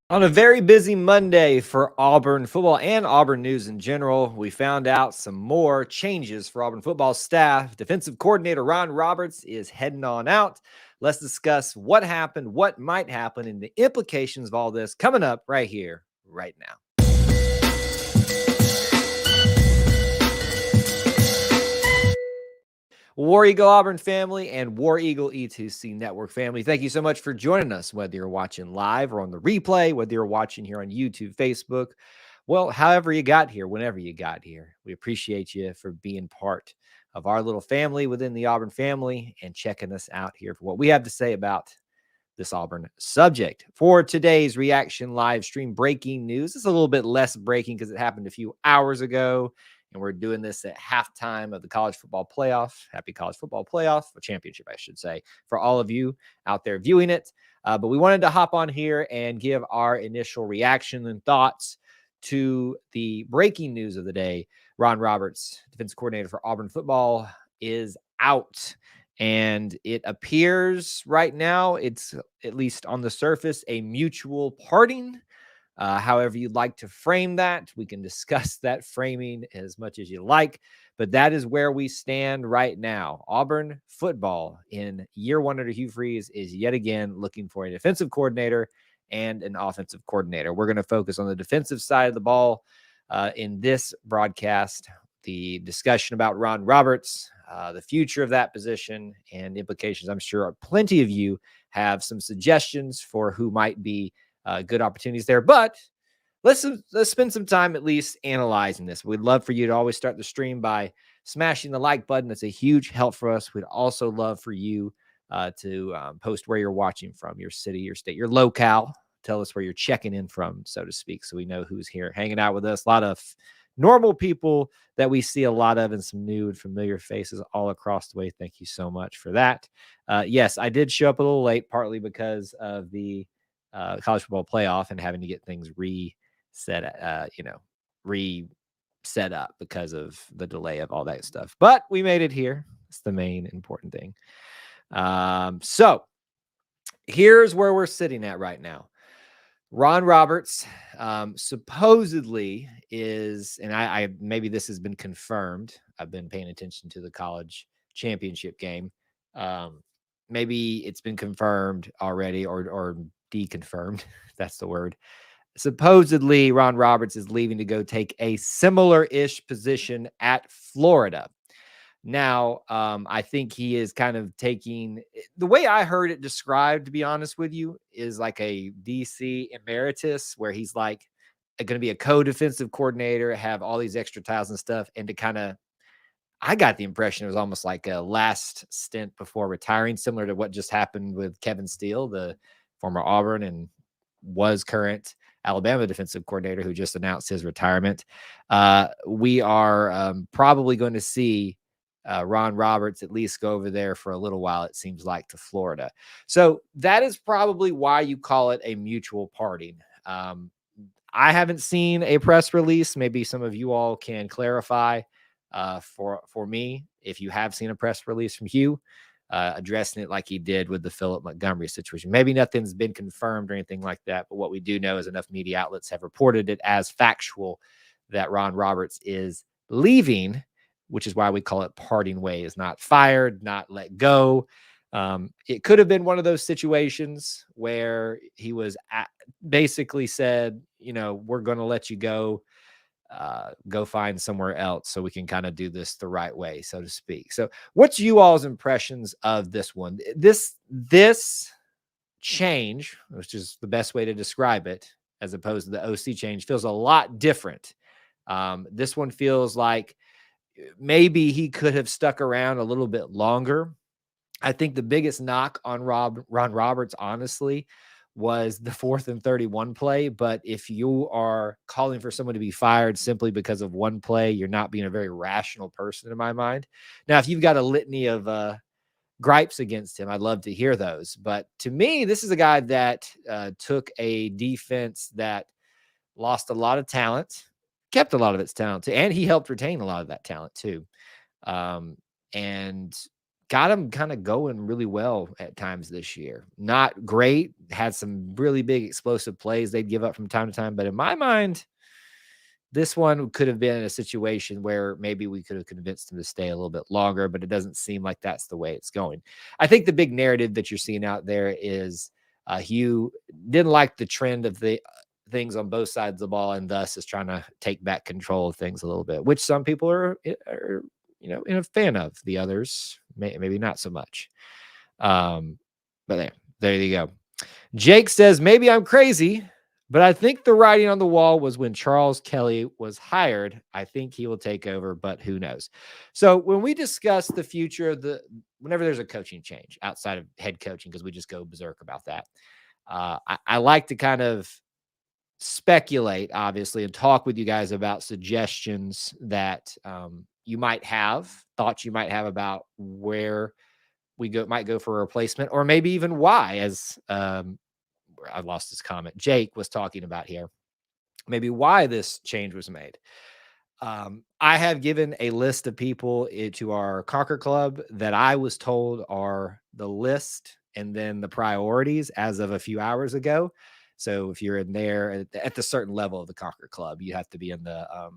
On a very busy Monday for Auburn football and Auburn news in general, we found out some more changes for Auburn football staff. Defensive coordinator Ron Roberts is heading on out. Let's discuss what happened, what might happen, and the implications of all this coming up right here, right now. War Eagle Auburn family and War Eagle E2C Network family, thank you so much for joining us, whether you're watching live or on the replay, whether you're watching here on YouTube, Facebook. Well, however you got here, whenever you got here, we appreciate you for being part of our little family within the Auburn family and checking us out here for what we have to say about this Auburn subject. For today's reaction live stream breaking news, it's a little bit less breaking because it happened a few hours ago, and we're doing this at halftime of the college football playoff. Happy college football playoff, a championship, I should say, for all of you out there viewing it. But we wanted to hop on here and give our initial reaction and thoughts to the breaking news of the day. Ron Roberts, defensive coordinator for Auburn football, is out. And it appears right now, it's at least on the surface, a mutual parting. However you'd like to frame that, we can discuss that framing as much as you like. But that is where we stand right now. Auburn football in year one under Hugh Freeze is yet again looking for a defensive coordinator and an offensive coordinator. We're going to focus on the defensive side of the ball in this broadcast. The discussion about Ron Roberts, the future of that position, and implications. I'm sure plenty of you have some suggestions for who might be good opportunities there. But let's spend some time at least analyzing this. We'd love for you to always start the stream by smashing the like button. That's a huge help for us. We'd also love for you to post where you're watching from, your city, your state, your locale. Tell us where you're checking in from, so to speak, so we know who's here hanging out with us. A lot of normal people that we see a lot of, and some new and familiar faces all across the way. Thank you so much for that. Yes, I did show up a little late, partly because of the college football playoff and having to get things reset up because of the delay of all that stuff. But we made it here. It's the main important thing. So here's where we're sitting at right now. Ron Roberts supposedly is, and I maybe this has been confirmed. I've been paying attention to the college championship game. Maybe it's been confirmed already or deconfirmed. That's the word. Supposedly, Ron Roberts is leaving to go take a similar-ish position at Florida. Now, I think he is kind of taking the way I heard it described, to be honest with you, is like a DC emeritus where he's like going to be a co-defensive coordinator, have all these extra titles and stuff. And to kind of, I got the impression it was almost like a last stint before retiring, similar to what just happened with Kevin Steele, the former Auburn and was current Alabama defensive coordinator who just announced his retirement. We are probably going to see Ron Roberts at least go over there for a little while, it seems like, to Florida. So that is probably why you call it a mutual parting. I haven't seen a press release. Maybe some of you all can clarify for me if you have seen a press release from Hugh addressing it like he did with the Philip Montgomery situation. Maybe nothing's been confirmed or anything like that, but what we do know is enough media outlets have reported it as factual that Ron Roberts is leaving, which is why we call it parting ways, not fired, not let go. It could have been one of those situations where he was basically said, we're going to let you go find somewhere else so we can kind of do this the right way, so to speak. So what's you all's impressions of this one? This change, which is the best way to describe it, as opposed to the OC change, feels a lot different. This one feels like maybe he could have stuck around a little bit longer. I think the biggest knock on Ron Roberts, honestly, was the 4th and 31 play. But if you are calling for someone to be fired simply because of one play, you're not being a very rational person in my mind. Now, if you've got a litany of gripes against him, I'd love to hear those. But to me, this is a guy that took a defense that lost a lot of talent, kept a lot of its talent too, and he helped retain a lot of that talent too. And got him kind of going really well at times this year. Not great, had some really big explosive plays they'd give up from time to time. But in my mind, this one could have been a situation where maybe we could have convinced him to stay a little bit longer, but it doesn't seem like that's the way it's going. I think the big narrative that you're seeing out there is Hugh didn't like the trend of the things on both sides of the ball, and thus is trying to take back control of things a little bit, which some people are in a fan of. The others maybe not so much. But there you go. Jake says, maybe I'm crazy, but I think the writing on the wall was when Charles Kelly was hired. I think he will take over, but who knows? So when we discuss the future of whenever there's a coaching change outside of head coaching, because we just go berserk about that, I like to kind of speculate, obviously, and talk with you guys about suggestions that you might have, thoughts you might have about where we might go for a replacement, or maybe even why, as I lost his comment, Jake was talking about here, maybe why this change was made. I have given a list of people to our Conquer Club that I was told are the list and then the priorities as of a few hours ago. So if you're in there at the certain level of the Conquer Club, you have to be in the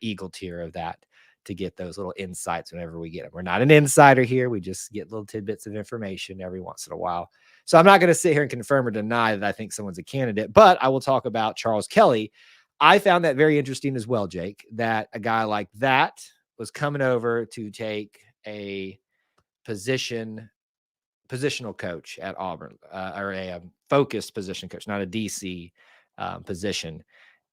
Eagle tier of that to get those little insights whenever we get them. We're not an insider here. We just get little tidbits of information every once in a while. So I'm not going to sit here and confirm or deny that I think someone's a candidate, but I will talk about Charles Kelly. I found that very interesting as well, Jake, that a guy like that was coming over to take a positional coach at Auburn, or a focused position coach, not a DC position.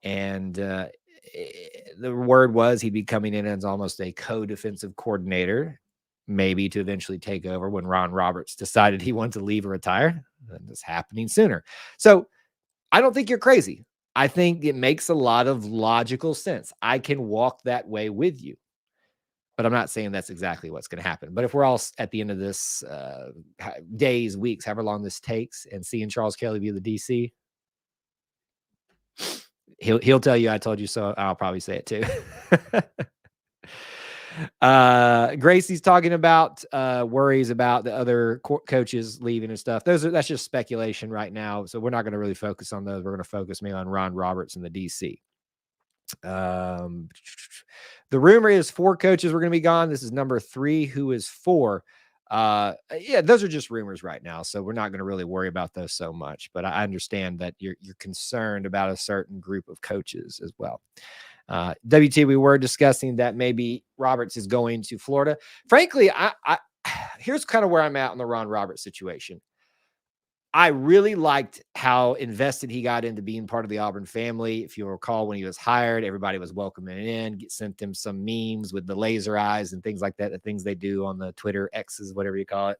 And the word was he'd be coming in as almost a co-defensive coordinator, maybe to eventually take over when Ron Roberts decided he wanted to leave or retire. And it's happening sooner. So I don't think you're crazy. I think it makes a lot of logical sense. I can walk that way with you, but I'm not saying that's exactly what's going to happen. But if we're all at the end of this days, weeks, however long this takes, and seeing Charles Kelly be the DC, he'll tell you I told you so. I'll probably say it too. Gracie's talking about worries about the other coaches leaving and stuff. That's just speculation right now, so we're not going to really focus on those. We're going to focus mainly on Ron Roberts and the DC. The rumor is 4 coaches were going to be gone. This is number 3. Who is 4? Yeah, those are just rumors right now, so we're not going to really worry about those so much. But I understand that you're concerned about a certain group of coaches as well. WT, we were discussing that maybe Roberts is going to Florida. Frankly, I here's kind of where I'm at on the Ron Roberts situation. I really liked how invested he got into being part of the Auburn family. If you recall, when he was hired, everybody was welcoming in, sent him some memes with the laser eyes and things like that, the things they do on the Twitter X's, whatever you call it.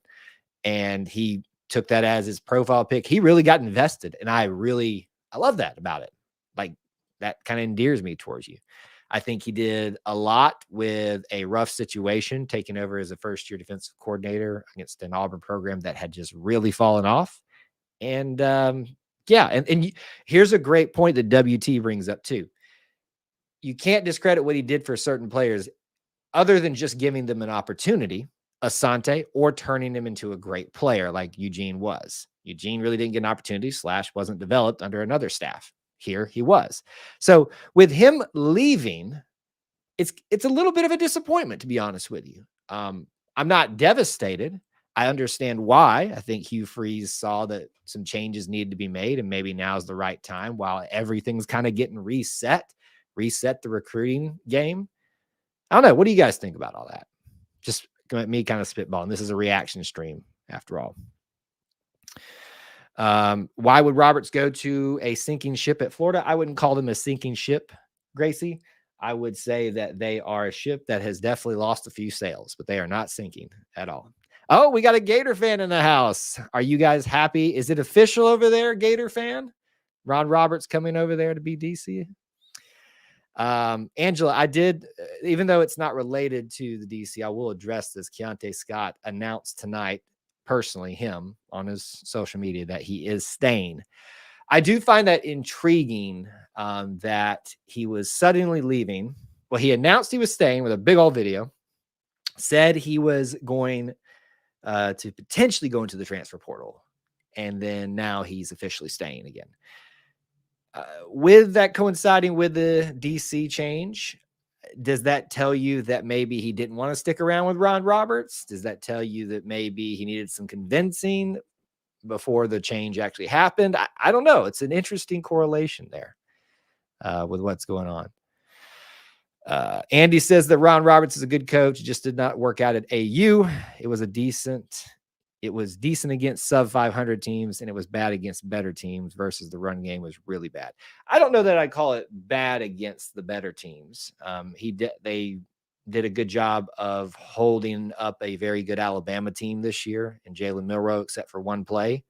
And he took that as his profile pic. He really got invested. And I love that about it. Like, that kind of endears me towards you. I think he did a lot with a rough situation, taking over as a first-year defensive coordinator against an Auburn program that had just really fallen off. And yeah, and here's a great point that WT brings up too. You can't discredit what he did for certain players other than just giving them an opportunity, Asante, or turning him into a great player like Eugene was. Eugene really didn't get an opportunity / wasn't developed under another staff. Here he was. So with him leaving, it's a little bit of a disappointment, to be honest with you. I'm not devastated. I understand why. I think Hugh Freeze saw that some changes needed to be made, and maybe now's the right time while everything's kind of getting reset the recruiting game. I don't know. What do you guys think about all that? Just me kind of spitballing. This is a reaction stream after all. Why would Roberts go to a sinking ship at Florida? I wouldn't call them a sinking ship, Gracie. I would say that they are a ship that has definitely lost a few sails, but they are not sinking at all. Oh, we got a Gator fan in the house. Are you guys happy? Is it official over there, Gator fan? Ron Roberts coming over there to be DC? Angela, I did, even though it's not related to the DC, I will address this. Keon Scott announced tonight, personally, him on his social media, that he is staying. I do find that intriguing, that he was suddenly leaving. Well, he announced he was staying with a big old video, said he was going to potentially go into the transfer portal. And then now he's officially staying again. With that coinciding with the DC change, does that tell you that maybe he didn't want to stick around with Ron Roberts? Does that tell you that maybe he needed some convincing before the change actually happened? I don't know. It's an interesting correlation there with what's going on. Andy says that Ron Roberts is a good coach. It just did not work out at AU. It was decent against sub 500 teams, and it was bad against better teams versus the run game was really bad. I don't know that I'd call it bad against the better teams. They did a good job of holding up a very good Alabama team this year and Jalen Milroe, except for one play.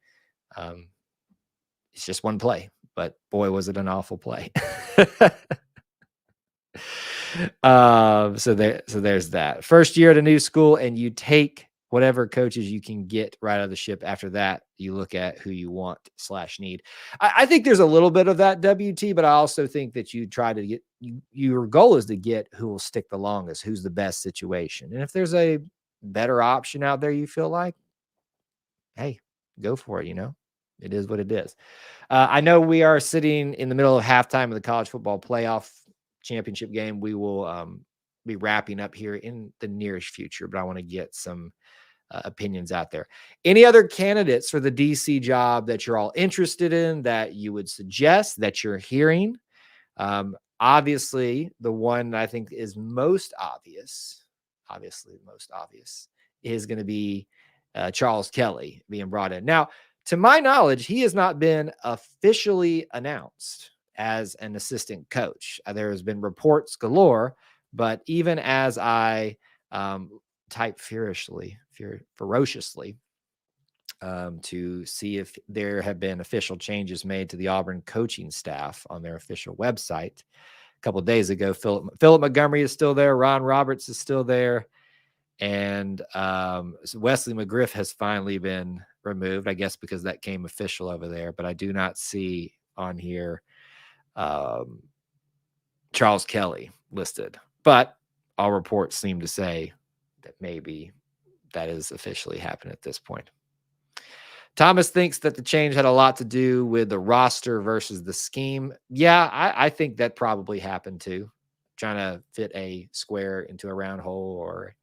It's just one play, but boy, was it an awful play. So there's that. First year at a new school, and you take whatever coaches you can get right out of the ship. After that, you look at who you want / need. I think there's a little bit of that, WT, but I also think that you try to get your goal is to get who will stick the longest, who's the best situation. And if there's a better option out there you feel like, hey, go for it. It is what it is. I know we are sitting in the middle of halftime of the college football playoff championship game. We will be wrapping up here in the nearest future, but I want to get some opinions out there. Any other candidates for the DC job that you're all interested in that you would suggest that you're hearing? Obviously, the one I think is most obvious, is going to be Charles Kelly being brought in. Now, to my knowledge, he has not been officially announced as an assistant coach. There has been reports galore, but even as I type ferociously to see if there have been official changes made to the Auburn coaching staff on their official website. A couple of days ago, Philip Montgomery is still there. Ron Roberts is still there. And Wesley McGriff has finally been removed, I guess, because that came official over there. But I do not see on here Charles Kelly listed. But all reports seem to say that maybe that is officially happened at this point. Thomas thinks that the change had a lot to do with the roster versus the scheme. Yeah, I think that probably happened too. Trying to fit a square into a round hole or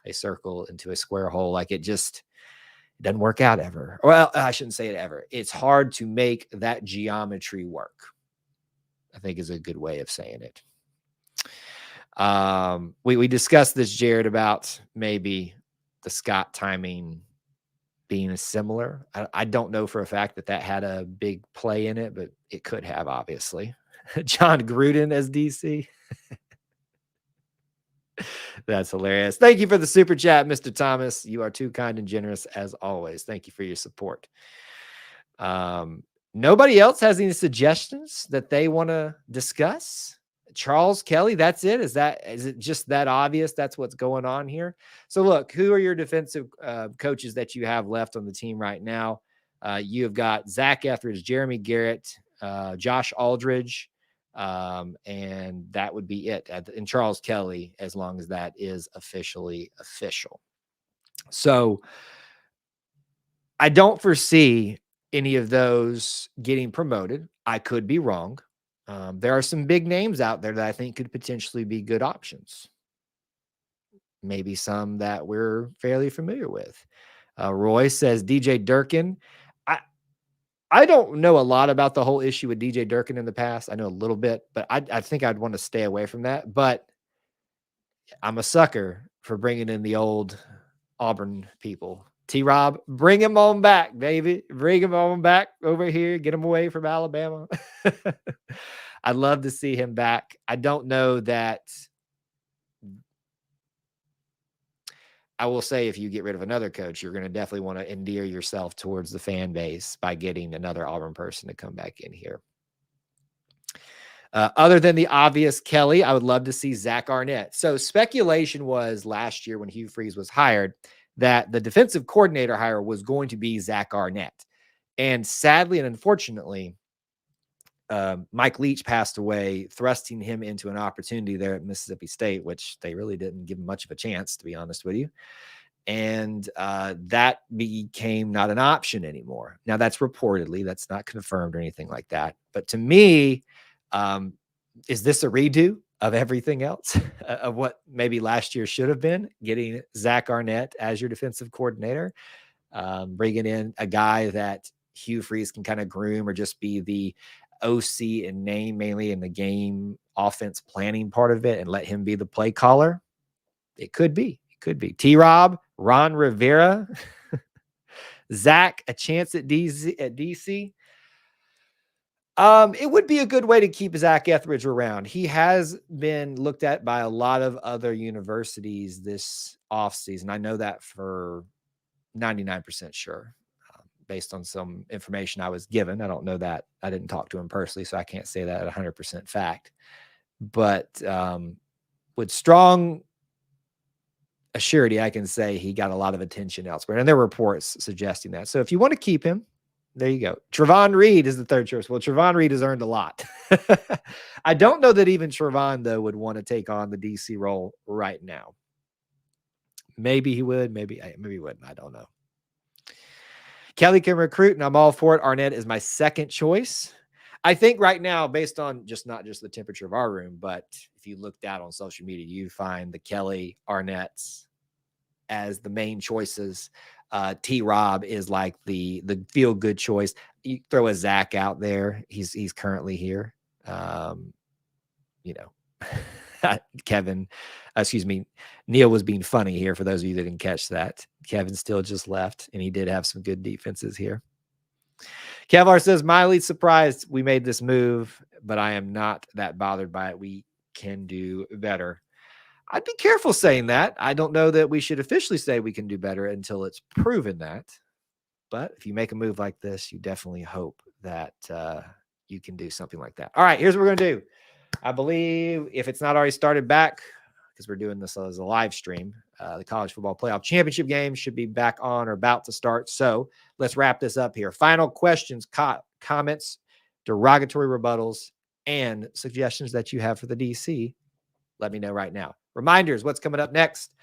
a circle into a square hole. Like it doesn't work out ever. Well, I shouldn't say it ever. It's hard to make that geometry work, I think is a good way of saying it. We discussed this, Jared, about maybe the Scott timing being similar. I don't know for a fact that had a big play in it, but it could have, obviously. John Gruden as DC. That's hilarious. Thank you for the super chat, Mr. Thomas. You are too kind and generous as always. Thank you for your support. Nobody else has any suggestions that they want to discuss? Charles Kelly, that's it? Is it just that obvious? That's what's going on here. So look, who are your defensive coaches that you have left on the team right now? You have got Zach Etheridge, Jeremy Garrett, Josh Aldridge, and that would be it. And Charles Kelly, as long as that is officially official. So I don't foresee any of those getting promoted. I could be wrong. There are some big names out there that I think could potentially be good options. Maybe some that we're fairly familiar with. Roy says DJ Durkin. I don't know a lot about the whole issue with DJ Durkin in the past. I know a little bit, but I think I'd want to stay away from that. But I'm a sucker for bringing in the old Auburn people. T-Rob, bring him on back, baby. Bring him on back over here. Get him away from Alabama. I'd love to see him back. I don't know that. I will say if you get rid of another coach, you're going to definitely want to endear yourself towards the fan base by getting another Auburn person to come back in here. Other than the obvious Kelly, I would love to see Zach Arnett. So speculation was last year when Hugh Freeze was hired that the defensive coordinator hire was going to be Zach Arnett. And sadly and unfortunately, Mike Leach passed away, thrusting him into an opportunity there at Mississippi State, which they really didn't give him much of a chance, to be honest with you. And that became not an option anymore. Now, that's reportedly, that's not confirmed or anything like that. But to me, is this a redo of everything else of what maybe last year should have been, getting Zach Arnett as your defensive coordinator, bringing in a guy that Hugh Freeze can kind of groom or just be the OC in name, mainly in the game offense planning part of it, and let him be the play caller? It could be. It could be. T-Rob, Ron Rivera, Zach, a chance at DC. It would be a good way to keep Zach Etheridge around. He has been looked at by a lot of other universities this offseason. I know that for 99% sure, based on some information I was given. I don't know that. I didn't talk to him personally, so I can't say that 100% fact. But with strong assurity, I can say he got a lot of attention elsewhere. And there were reports suggesting that. So if you want to keep him, there you go. Trevon Reed is the third choice. Well, Trevon Reed has earned a lot. I don't know that even Trevon, though, would want to take on the DC role right now. Maybe he would. Maybe he wouldn't. I don't know. Kelly can recruit, and I'm all for it. Arnett is my second choice. I think right now, based on not just the temperature of our room, but if you looked out on social media, you find the Kelly Arnett's as the main choices. T-Rob is like the feel good choice. You throw a Zach out there. He's currently here. Kevin, Neil was being funny here for those of you that didn't catch that. Kevin still just left, and he did have some good defenses here. Kevlar says, mildly surprised we made this move, but I am not that bothered by it. We can do better. I'd be careful saying that. I don't know that we should officially say we can do better until it's proven that. But if you make a move like this, you definitely hope that you can do something like that. All right, here's what we're going to do. I believe if it's not already started back, because we're doing this as a live stream, the College Football Playoff Championship game should be back on or about to start. So let's wrap this up here. Final questions, comments, derogatory rebuttals, and suggestions that you have for the DC. Let me know right now. Reminders, what's coming up next?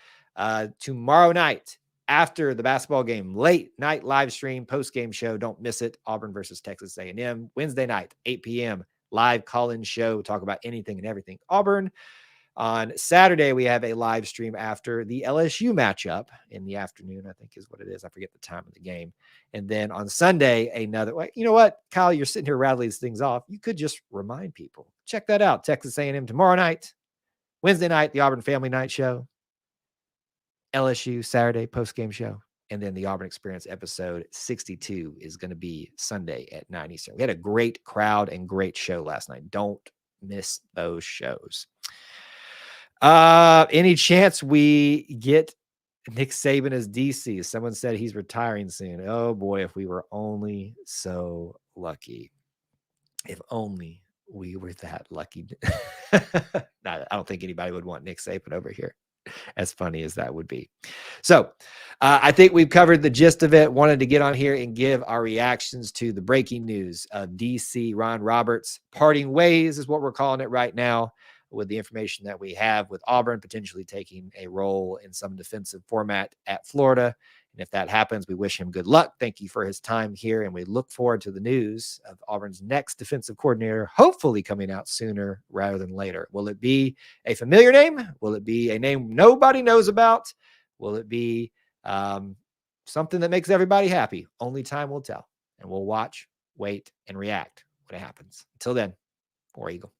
Tomorrow night, after the basketball game, late night live stream, post-game show. Don't miss it. Auburn versus Texas A&M. Wednesday night, 8 p.m., live call-in show. Talk about anything and everything Auburn. On Saturday, we have a live stream after the LSU matchup in the afternoon, I think is what it is. I forget the time of the game. And then on Sunday, another. You know what, Kyle, you're sitting here rattling these things off. You could just remind people. Check that out. Texas A&M tomorrow night. Wednesday night, the Auburn Family Night Show. LSU Saturday post-game show. And then the Auburn Experience episode 62 is going to be Sunday at 9 Eastern. We had a great crowd and great show last night. Don't miss those shows. Any chance we get Nick Saban as DC? Someone said he's retiring soon. Oh boy, if we were only so lucky. If only we were that lucky. I don't think anybody would want Nick Saban over here, as funny as that would be. So I think we've covered the gist of it. Wanted to get on here and give our reactions to the breaking news of DC Ron Roberts parting ways is what we're calling it right now, with the information that we have with Auburn potentially taking a role in some defensive format at Florida. And if that happens, we wish him good luck. Thank you for his time here. And we look forward to the news of Auburn's next defensive coordinator, hopefully coming out sooner rather than later. Will it be a familiar name? Will it be a name nobody knows about? Will it be something that makes everybody happy? Only time will tell. And we'll watch, wait, and react when it happens. Until then, War Eagle.